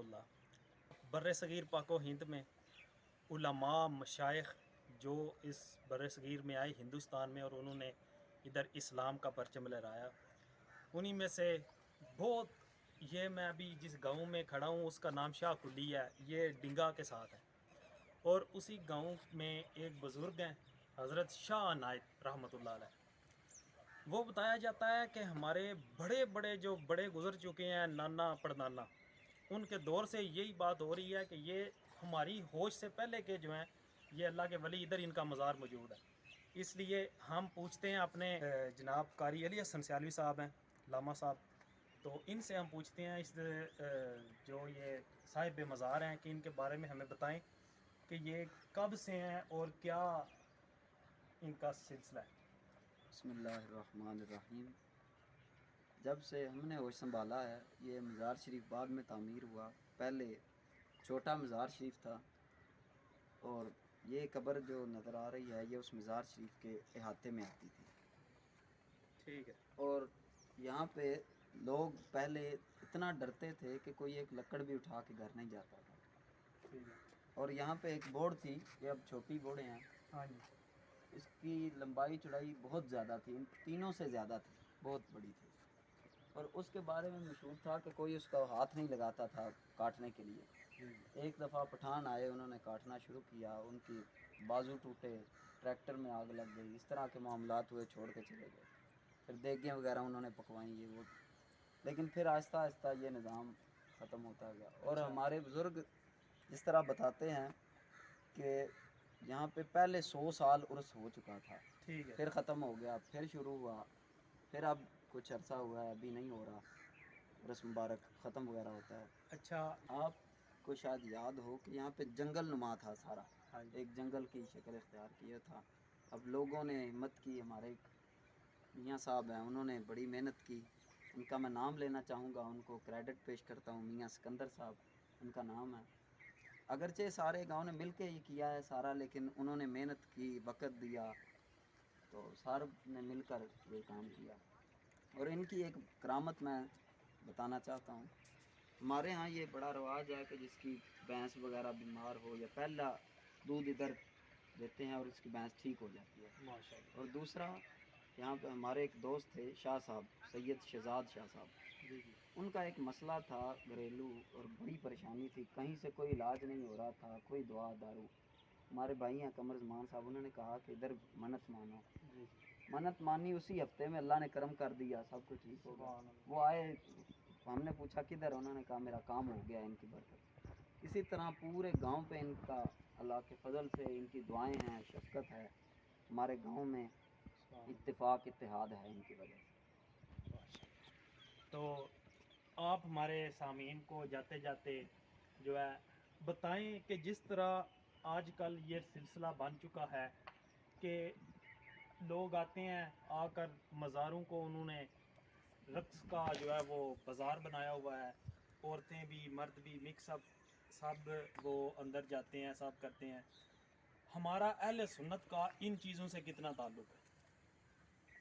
रहमतुल्लाह। बर सग़ीर पाक व हिंद में उलमा मशाइख जो इस बर सग़ीर में आए हिंदुस्तान में और उन्होंने इधर इस्लाम का परचम लहराया, उन्हीं में से बहुत, ये मैं अभी जिस गांव में खड़ा हूँ उसका नाम शाह कुली है, ये डिंगा के साथ है। और उसी गांव में एक बुज़ुर्ग हैं हज़रत शाह अनायत रहमतुल्लाह अलैह। वो बताया जाता है कि हमारे बड़े बड़े जो बड़े गुज़र चुके हैं, नाना परनाना, उनके दौर से यही बात हो रही है कि ये हमारी होश से पहले के जो हैं ये अल्लाह के वली, इधर इनका मज़ार मौजूद है। इसलिए हम पूछते हैं अपने जनाब कारी अली हसन सियालवी साहब हैं, लामा साहब, तो इनसे हम पूछते हैं इस जो ये साहिब मज़ार हैं कि इनके बारे में हमें बताएं कि ये कब से हैं और क्या इनका सिलसिला है। बिस्मिल्लाहिर्रहमानिर्रहीम। जब से हमने होश संभाला है, ये मज़ार शरीफ बाद में तामीर हुआ। पहले छोटा मज़ार शरीफ था और ये कब्र जो नज़र आ रही है ये उस मज़ार शरीफ के अहाते में आती थी। ठीक है। और यहाँ पे लोग पहले इतना डरते थे कि कोई एक लकड़ भी उठा के घर नहीं जाता था। ठीक है। और यहाँ पे एक बोर्ड थी, ये अब छोटी बोर्डें हैं। हाँ जी। इसकी लंबाई चौड़ाई बहुत ज़्यादा थी, इन तीनों से ज़्यादा थी, बहुत बड़ी थी। और उसके बारे में मशहूर था कि कोई उसका हाथ नहीं लगाता था काटने के लिए। एक दफ़ा पठान आए, उन्होंने काटना शुरू किया, उनकी बाजू टूटे, ट्रैक्टर में आग लग गई, इस तरह के मामलात हुए, छोड़ के चले गए। फिर देगें वगैरह उन्होंने पकवाई, ये वो। लेकिन फिर आहिस्ता आहिस्ता ये निज़ाम ख़त्म होता गया। और हमारे बुज़ुर्ग जिस तरह बताते हैं कि यहाँ पे पहले 100 साल उर्स हो चुका था, ठीक है। फिर ख़त्म हो गया, फिर शुरू हुआ, फिर अब कुछ अरसा हुआ है, अभी नहीं हो रहा, उर्स मुबारक ख़त्म वगैरह होता है। अच्छा। आपको शायद याद हो कि यहाँ पे जंगल नुमा था सारा, हाँ जी। एक जंगल की शक्ल इख्तियार किया था। अब लोगों ने हिम्मत की, हमारे मियाँ साहब हैं, उन्होंने बड़ी मेहनत की। उनका मैं नाम लेना चाहूँगा, उनको क्रेडिट पेश करता हूँ। मियाँ सिकंदर साहब उनका नाम है। अगरचे सारे गांव ने मिल के ये किया है सारा, लेकिन उन्होंने मेहनत की, वक़्त दिया, तो सारे ने मिलकर ये काम किया। और इनकी एक करामत मैं बताना चाहता हूँ। हमारे यहाँ ये बड़ा रवाज है कि जिसकी भैंस वगैरह बीमार हो या पहला दूध इधर देते हैं और इसकी भैंस ठीक हो जाती है। माशाअल्लाह। और दूसरा, यहाँ पे हमारे एक दोस्त थे शाह साहब, सैयद शहजाद शाह साहब। जी जी। उनका एक मसला था घरेलू और बड़ी परेशानी थी, कहीं से कोई इलाज नहीं हो रहा था, कोई दवा दारू। हमारे भाई हैं कमर ज़मान साहब, उन्होंने कहा कि इधर मन्नत मानो। जी जी। मन्नत मानी, उसी हफ्ते में अल्लाह ने करम कर दिया, सब कुछ ठीक हो गया। सुभान अल्लाह। वो आए, हमने पूछा किधर, उन्होंने कहा मेरा काम हो गया इनकी बरकत। इसी तरह पूरे गांव पे इनका अल्लाह के फजल से इनकी दुआएं हैं, शफ़क़त है, हमारे गांव में सुभान इत्तेफाक इत्तेहाद है इनकी वजह से। अल्लाह। तो आप हमारे सामीन को जाते जाते जो है बताएं कि जिस तरह आजकल ये सिलसिला बन चुका है कि लोग आते हैं, आकर मज़ारों को उन्होंने रक्स का जो है वो बाज़ार बनाया हुआ है, औरतें भी मर्द भी मिक्स अप, सब वो अंदर जाते हैं, सब करते हैं। हमारा अहले सुन्नत का इन चीज़ों से कितना ताल्लुक़ है?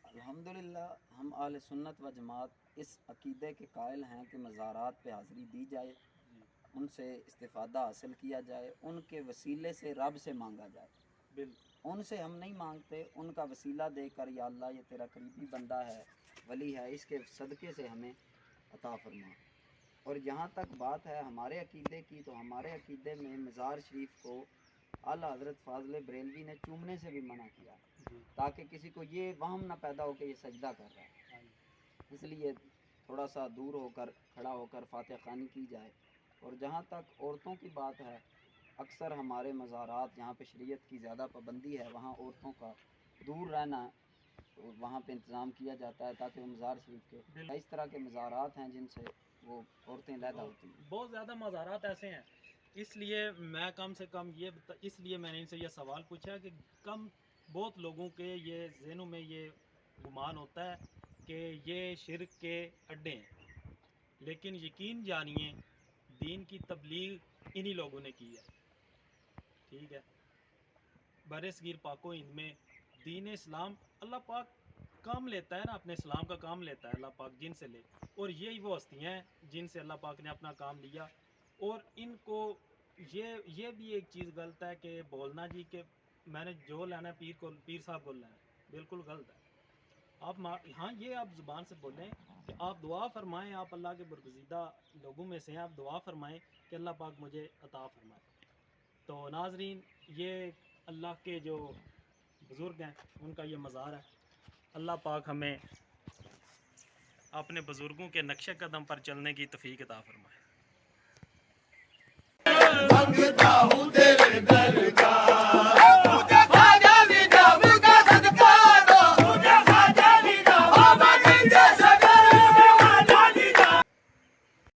अल्हम्दुलिल्लाह हम आले सुन्नत व जमात इस अकीदे के कायल हैं कि मज़ारात पे हाज़िरी दी जाए, जी उनसे इस्तिफ़ादा हासिल किया जाए, उनके वसीले से रब से मांगा जाए। बिल्कुल। उनसे हम नहीं मांगते, उनका वसीला देकर या अल्लाह ये तेरा करीबी बंदा है, वली है, इसके सदक़े से हमें अता फरमा। और जहाँ तक बात है हमारे अकीदे की, तो हमारे अकीदे में मज़ार शरीफ को आला हज़रत फ़ाज़िल बरेलवी ने चूमने से भी मना किया, जी। ताकि किसी को ये वहम ना पैदा हो कि ये सजदा कर रहा है। हाँ जी। इसलिए थोड़ा सा दूर होकर खड़ा होकर फातिहा ख़्वानी की जाए। और जहाँ तक औरतों की बात है, अक्सर हमारे मज़ारात जहाँ पे शरीयत की ज़्यादा पाबंदी है, वहाँ औरतों का दूर रहना वहाँ पे इंतज़ाम किया जाता है, ताकि वो मज़ार शरीफ के इस तरह के मज़ारात हैं जिनसे वो औरतें अलहदा होती हैं। बहुत ज़्यादा मज़ारात ऐसे हैं, इसलिए मैं कम से कम इसलिए मैंने इनसे यह सवाल पूछा कि बहुत लोगों के ये ज़हनों में ये गुमान होता है कि ये शिर्क के अड्डे हैं, लेकिन यकीन जानिए दीन की तबलीग इन्हीं लोगों ने की है। ठीक है। बरसगीर पाको हिंद में दीन इस्लाम अल्लाह पाक काम लेता है ना, अपने इस्लाम का काम लेता है अल्लाह पाक जिनसे ले, और यही वो हस्तियाँ हैं जिनसे अल्लाह पाक ने अपना काम लिया। اور ان کو یہ بھی ایک چیز غلط ہے کہ بولنا جی کہ میں نے جو لینا ہے پیر صاحب کو لینا ہے، بالکل غلط ہے. آپ ہاں یہ آپ زبان سے بولیں کہ آپ دعا فرمائیں، آپ اللہ کے برگزیدہ لوگوں میں سے ہیں، آپ دعا فرمائیں کہ اللہ پاک مجھے عطا فرمائے. تو ناظرین، یہ اللہ کے جو بزرگ ہیں ان کا یہ مزار ہے. اللہ پاک ہمیں اپنے بزرگوں کے نقش قدم پر چلنے کی توفیق عطا فرمائے.